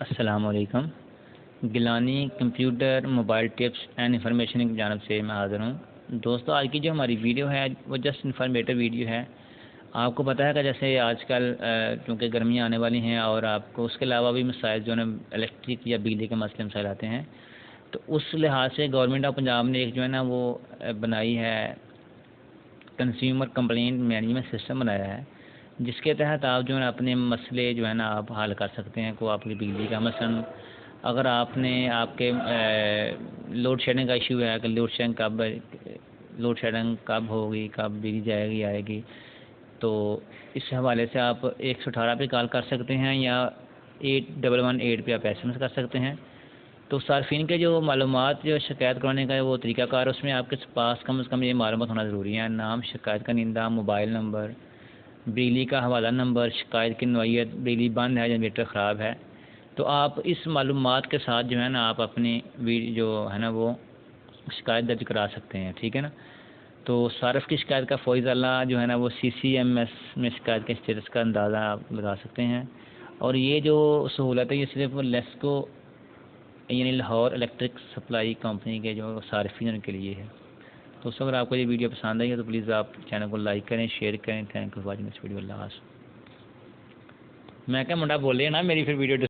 السلام علیکم۔ Gilani computer mobile tips and information کی جانب سے میں حاضر ہوں۔ دوستو، آج کی جو ہماری ویڈیو ہے وہ جسٹ انفارمیٹو ویڈیو ہے۔ آپ کو پتہ ہے کہ جیسے آج کل چونکہ گرمیاں آنے والی ہیں اور آپ کو اس کے علاوہ بھی مسائل جو ہے نا الیکٹرک یا بجلی کے مسئلے مسائل آتے ہیں، تو اس لحاظ سے گورنمنٹ آف پنجاب نے ایک جو ہے نا وہ بنائی ہے، کنزیومر کمپلینٹ مینجمنٹ سسٹم بنایا ہے، جس کے تحت آپ جو ہے اپنے مسئلے جو ہے نا آپ حل کر سکتے ہیں۔ کو آپ کی بجلی کا مثلاً اگر آپ کے لوڈ شیڈنگ کا ایشو ہے کہ لوڈ شیڈنگ کب ہوگی، کب بجلی جائے گی آئے گی، تو اس حوالے سے آپ 118 پہ کال کر سکتے ہیں یا 8118 پہ آپ SMS کر سکتے ہیں۔ تو صارفین کے جو معلومات جو شکایت کرنے کا وہ طریقہ کار، اس میں آپ کے پاس کم از کم یہ معلومات ہونا ضروری ہے: نام، شکایت کا نمودار، موبائل نمبر، بجلی کا حوالہ نمبر، شکایت کی نوعیت، بجلی بند ہے، جنریٹر خراب ہے۔ تو آپ اس معلومات کے ساتھ جو ہے نا آپ اپنی جو ہے نا وہ شکایت درج کرا سکتے ہیں، ٹھیک ہے نا۔ تو صارف کی شکایت کا فوری اطلاع جو ہے نا وہ CCMS میں شکایت کے اسٹیٹس کا اندازہ آپ لگا سکتے ہیں۔ اور یہ جو سہولت ہے یہ صرف لیسکو یعنی لاہور الیکٹرک سپلائی کمپنی کے جو صارفین کے لیے ہے۔ تو اگر آپ کو یہ ویڈیو پسند آئی ہے تو پلیز آپ چینل کو لائک کریں، شیئر کریں۔ Thank you for watching this video. اللہ حافظ۔ میں کیا منڈا بول رہے ہیں نا میری پھر ویڈیو